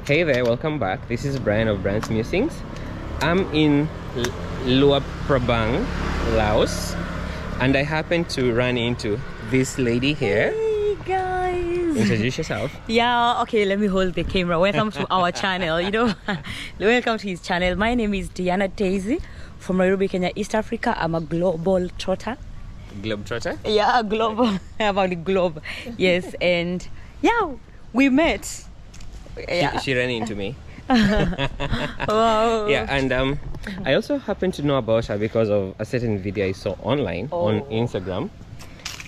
Hey there, welcome back. This is Brian of Bryans Musings. I'm in Luang Prabang, Laos, and I happen to run into this lady here. Hey guys! Introduce yourself. Yeah, okay, let me hold the camera. Welcome to our channel, welcome to his channel. My name is Diana Daisy from Nairobi, Kenya, East Africa. I'm a global trotter. Globetrotter? Yeah, global. About the globe. Yes, and yeah, we met. Yeah. She ran into me. Wow. Yeah, and I also happen to know about her because of a certain video I saw online on Instagram.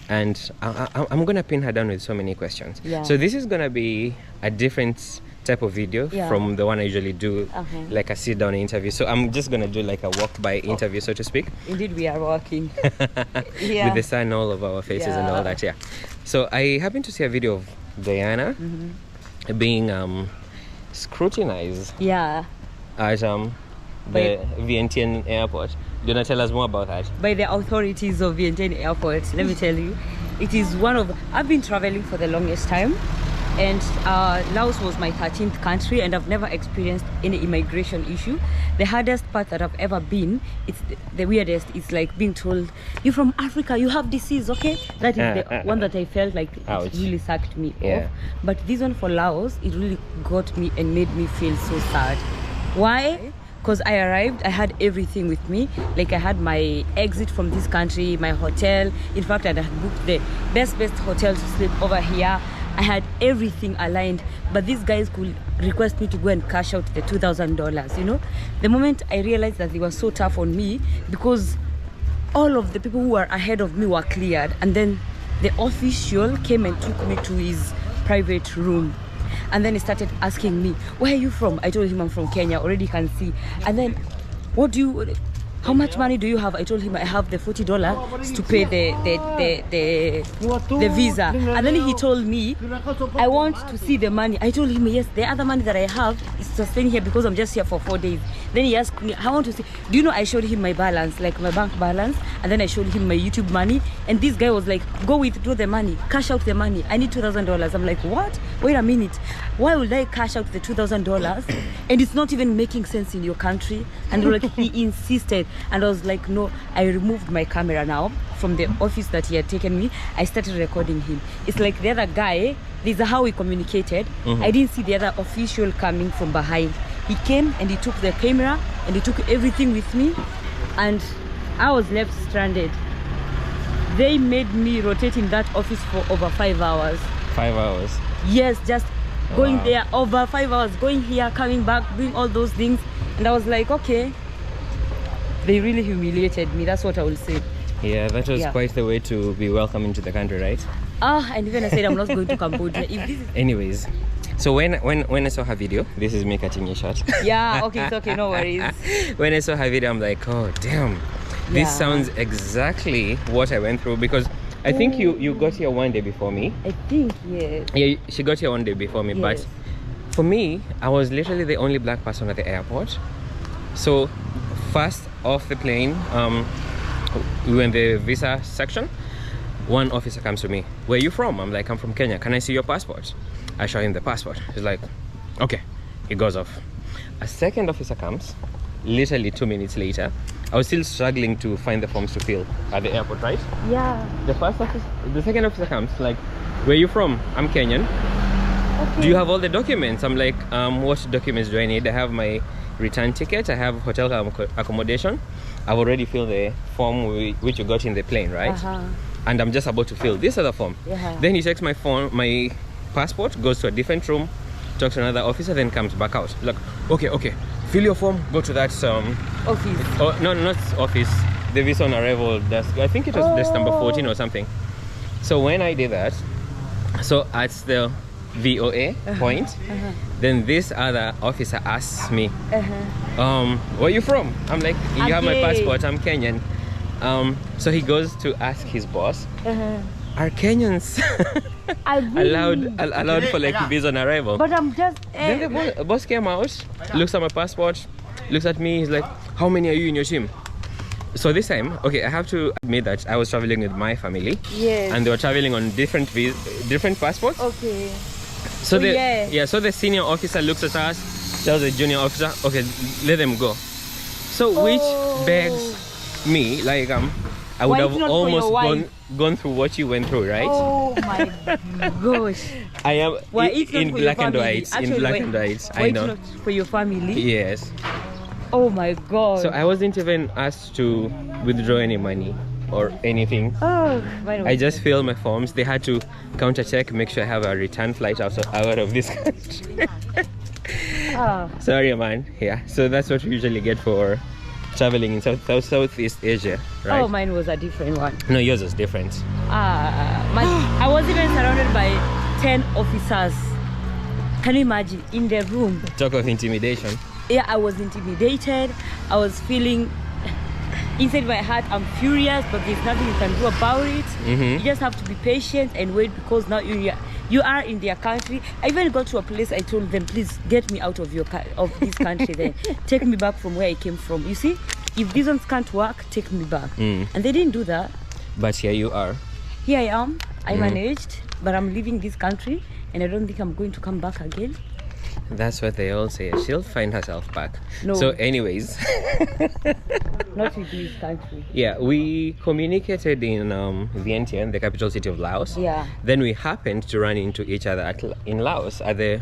And I'm gonna pin her down with so many questions. Yeah. So this is gonna be a different type of video from the one I usually do, like a sit-down interview. So I'm just gonna do like a walk-by interview, so to speak. Indeed, we are walking. With the sun all over our faces and all that. Yeah. So I happened to see a video of Diana being scrutinized at the Vientiene Airport. Do you want to tell us more about that? By the authorities of Vientiene Airport. Let me tell you, it is I've been traveling for the longest time, and Laos was my 13th country, and I've never experienced any immigration issue. The hardest part that I've ever been, it's the weirdest, it's like being told, you're from Africa, you have disease, okay? That is the one that I felt like it really sucked me off. But this one for Laos, it really got me and made me feel so sad. Why? Because I arrived, I had everything with me. Like I had my exit from this country, my hotel. In fact, I had booked the best hotel to sleep over here. I had everything aligned, but these guys could request me to go and cash out the $2,000, The moment I realized that they were so tough on me, because all of the people who were ahead of me were cleared, and then the official came and took me to his private room. And then he started asking me, where are you from? I told him I'm from Kenya, already can see. And then, how much money do you have? I told him I have the $40 to pay the visa. And then he told me, I want to see the money. I told him, yes, the other money that I have is to stay here because I'm just here for 4 days. Then he asked me, I want to see. Do you know, I showed him my balance, like my bank balance, and then I showed him my YouTube money. And this guy was like, go withdraw the money, cash out the money. I need $2,000. I'm like, what? Wait a minute. Why would I cash out the $2,000? And it's not even making sense in your country. And like, he insisted. And I was like, no. I removed my camera now from the office that he had taken me. I started recording him. It's like the other guy, this is how we communicated. I didn't see the other official coming from behind. He came and he took the camera and he took everything with me, and I was left stranded. They made me rotate in that office for over 5 hours. 5 hours? Yes, just going there over 5 hours, going here, coming back, doing all those things. And I was like, okay. They really humiliated me, that's what I will say. Yeah, that was quite the way to be welcome into the country, right? And even I said I'm not going to Cambodia. If this is... Anyways, so when I saw her video, this is me cutting you short. Yeah, okay, it's okay, no worries. When I saw her video, I'm like, oh damn, this sounds exactly what I went through, because I think you got here one day before me. I think, yes. Yeah, she got here one day before me, but for me, I was literally the only black person at the airport. So first off the plane, we were in the visa section. One officer comes to me, where are you from? I'm like, I'm from Kenya, can I see your passport? I show him the passport. He's like, okay. He goes off. A second officer comes, literally 2 minutes later. I was still struggling to find the forms to fill at the airport, right? Yeah. The second officer comes, like, where are you from? I'm Kenyan. Okay. Do you have all the documents? I'm like, what documents do I need? I have my return ticket, I have hotel accommodation. I've already filled the form which you got in the plane, right? And I'm just about to fill this other form. Then he takes my passport, goes to a different room, talks to another officer, then comes back out. Like, okay, fill your form, go to that office. Oh no, not office, the visa on arrival desk. I think it was desk number 14 or something. So when I did that, so at the VOA point, then this other officer asks me, where are you from? I'm like, you have my passport, I'm Kenyan. So he goes to ask his boss, are Kenyans allowed for like visa on arrival? But I'm just... Then the boss came out, looks at my passport, looks at me, he's like, how many are you in your team? So this time, okay, I have to admit that I was traveling with my family. Yes. And they were traveling on different passports. Okay. So the yeah. so the senior officer looks at us, tells the junior officer, okay, let them go. So which begs me, like I would Why have it's not for almost your wife? gone through what you went through, right? Oh my gosh. I am Why it's not in for your black and family? white. Actually, In black why- and white. Why I it's know. not for your family? Yes. Oh my god. So I wasn't even asked to withdraw any money or anything. Oh, by the way. I just filled my forms. They had to counter check, make sure I have a return flight out of this country. Ah. Sorry, man. Yeah. So that's what we usually get for traveling in Southeast Asia, right? Oh, mine was a different one. No, yours was different. I was even surrounded by 10 officers. Can you imagine? In the room. Talk of intimidation. Yeah, I was intimidated. I was feeling inside my heart I'm furious, but there's nothing you can do about it. You just have to be patient and wait, because now you are in their country. I even got to a place, I told them, please get me out of this country, then take me back from where I came from. You see, if these ones can't work, take me back. And they didn't do that. But here you are. Here I am. I managed, but I'm leaving this country and I don't think I'm going to come back again. That's what they all say. She'll find herself back. No. So anyways. Not with this country. Yeah, we communicated in Vientiene, the capital city of Laos. Yeah. Then we happened to run into each other in Laos at the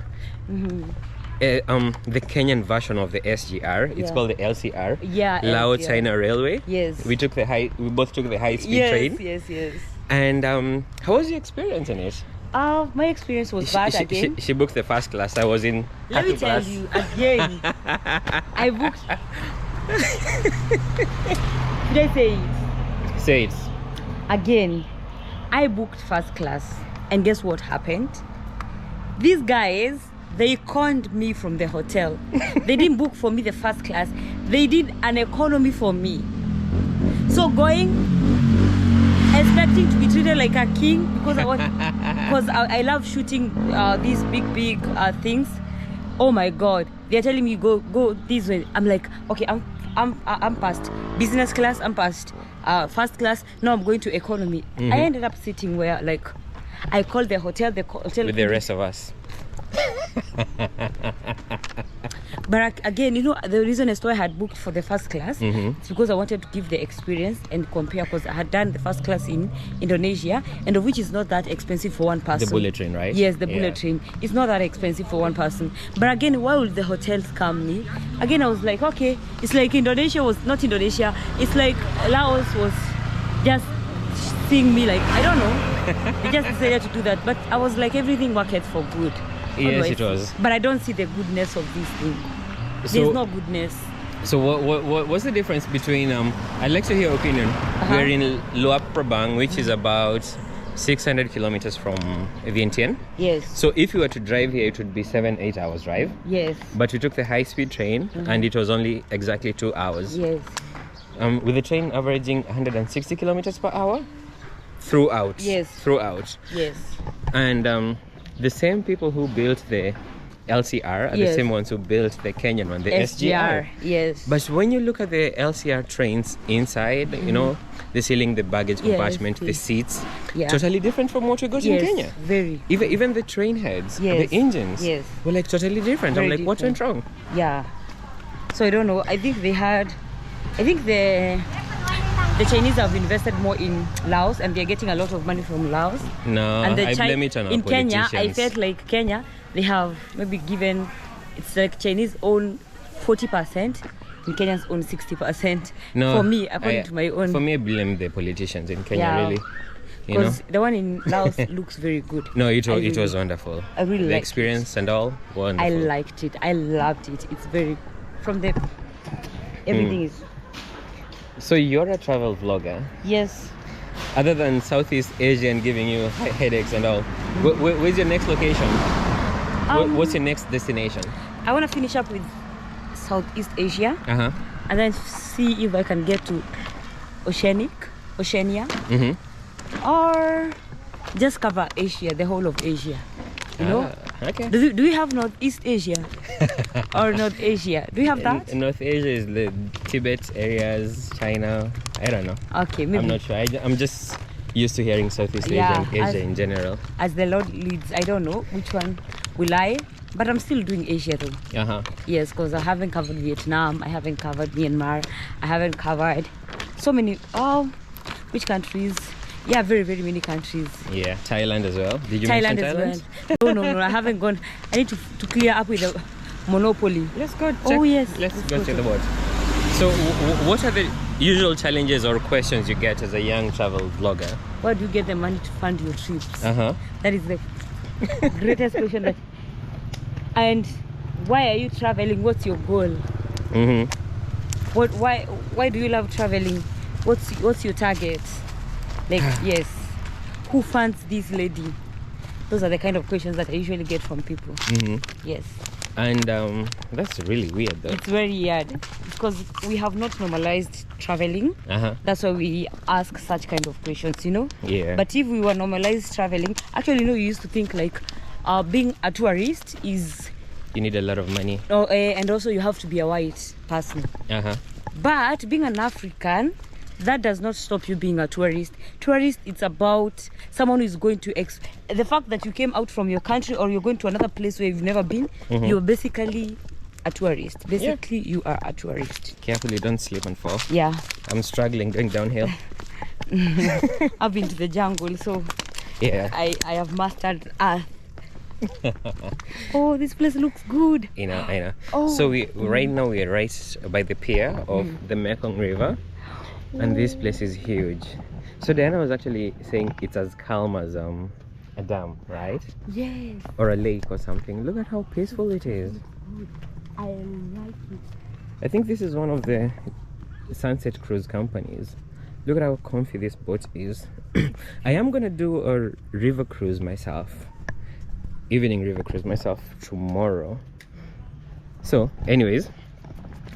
Kenyan version of the SGR. It's Yeah. called the LCR. Yeah, Lao-China-Railway. Yes. We both took the high-speed train. Yes. And how was your experience in it? My experience was bad again. She booked the first class. I was in Let me third tell class. you again. I booked. Did I say it? Say it. Again, I booked first class, and guess what happened? These guys, they conned me from the hotel. They didn't book for me the first class. They did an economy for me. So going, expecting to be treated like a king, because I love shooting these big things. Oh my god, they're telling me go this way. I'm like, okay, I'm past business class, I'm past first class, now I'm going to economy. I ended up sitting where, like, I called the hotel With the rest of us. But again, you know, the reason as to I had booked for the first class, it's because I wanted to give the experience and compare, because I had done the first class in Indonesia, and of which is not that expensive for one person. The bullet train, right? Yes, the bullet train. It's not that expensive for one person. But again, why would the hotels scam me? Again, I was like, okay, it's like Indonesia was not Indonesia. It's like Laos was just seeing me like, I don't know. They just decided to do that. But I was like, everything worked for good. Yes, it was. But I don't see the goodness of this thing. There's no goodness. So what's the difference between I'd like to hear your opinion. We're in Luang Prabang, which is about 600 kilometers from Vientiene. Yes. So if you were to drive here, it would be 7-8 hours drive. Yes. But we took the high-speed train, and it was only exactly 2 hours. Yes. With the train averaging 160 kilometers per hour throughout. Yes. Throughout. Yes. And the same people who built the LCR are the same ones who built the Kenyan one, the SGR. Yes. But when you look at the LCR trains inside, you know, the ceiling, the baggage compartment, the seats, totally different from what we got in Kenya. Very. Even the train heads, the engines, were like totally different. Very I'm like, what went wrong? Yeah. So I don't know. I think the Chinese have invested more in Laos, and they're getting a lot of money from Laos. No, and I blame it on our in Kenya, I politicians. felt like Kenya, they have maybe given, it's like Chinese own 40% and Kenyans own 60%. No, for me, according to my own. For me, I blame the politicians in Kenya, really. Because the one in Laos looks very good. No, it was wonderful. I really the liked experience and all, wonderful. I liked it. I loved it. It's very, from the, everything is. So you're a travel vlogger. Yes. Other than Southeast Asia and giving you headaches and all, where's your next location? What's your next destination? I want to finish up with Southeast Asia, and then see if I can get to Oceania, or just cover Asia, the whole of Asia. You know? Okay. Do we have Northeast Asia or North Asia? Do we have that? North Asia is the Tibet areas, China. I don't know. Okay, maybe. I'm not sure. I'm just used to hearing Southeast Asia and Asia in general. As the Lord leads, I don't know which one lie, but I'm still doing Asia though. Uh-huh. Yes, because I haven't covered Vietnam, I haven't covered Myanmar, I haven't covered so many, which countries? Yeah, very, very many countries. Yeah, Thailand as well. Did you Thailand mention as Thailand? well. No, I haven't gone. I need to clear up with the monopoly. Let's go check. Oh, yes. Let's go to the boat. So what are the usual challenges or questions you get as a young travel vlogger? Where do you get the money to fund your trips? Uh-huh. That is the greatest question. And why are you traveling? What's your goal? Mm-hmm. Why do you love traveling? What's your target? Like, yes, who funds this lady? Those are the kind of questions that I usually get from people. Mm-hmm. Yes. And that's really weird though. It's very weird because we have not normalized traveling. Uh-huh. That's why we ask such kind of questions, you know. Yeah. But if we were normalized traveling, actually, you know, you used to think like being a tourist is, you need a lot of money. and also you have to be a white person. Uh-huh. But being an African, that does not stop you being a tourist. Tourist, it's about someone who is going to the fact that you came out from your country or you're going to another place where you've never been. Mm-hmm. You're basically a tourist. Basically, you are a tourist. Carefully, don't slip and fall. Yeah. I'm struggling going downhill. I've been to the jungle, so Yeah. I have mastered earth. Oh, this place looks good. I know. Oh. So right now we are right by the pier of the Mekong River. And this place is huge. So Diana was actually saying it's as calm as a dam, right? Yes. Or a lake or something. Look at how peaceful it is. I like it. I think this is one of the sunset cruise companies. Look at how comfy this boat is. I am gonna do a river cruise myself. Evening river cruise myself tomorrow. So anyways,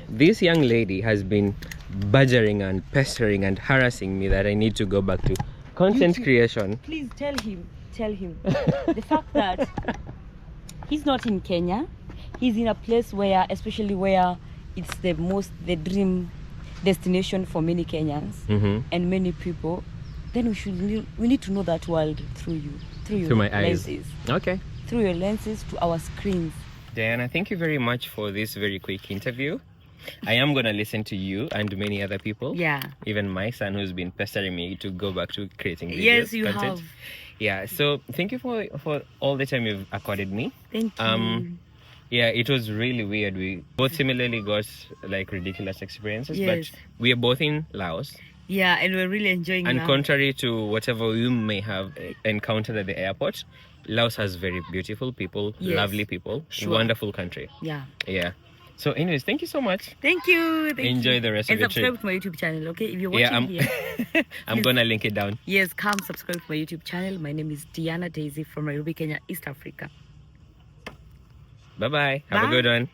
this young lady has been badgering and pestering and harassing me that I need to go back to content creation. Please tell him the fact that he's not in Kenya. He's in a place where, especially where it's the dream destination for many Kenyans and many people. Then we need to know that world through my lenses. eyes. Okay. Through your lenses to our screens. Diana, thank you very much for this very quick interview. I am going to listen to you and many other people. Yeah. Even my son who's been pestering me to go back to creating videos. Yes, you content. have. Yeah, so thank you for all the time you've accorded me. Thank you. Yeah, it was really weird. We both similarly got like ridiculous experiences, Yes. but we are both in Laos. Yeah, and we're really enjoying And now. contrary to whatever you may have encountered at the airport, Laos has very beautiful people, Yes. lovely people, Sure. wonderful country. Yeah. Yeah. So anyways, thank you so much. Thank you. Enjoy the rest of your trip. And subscribe to my YouTube channel, okay? If you're watching here. I'm gonna link it down. Yes, come subscribe to my YouTube channel. My name is Diana Daisy from Nairobi, Kenya, East Africa. Bye-bye. Have a good one.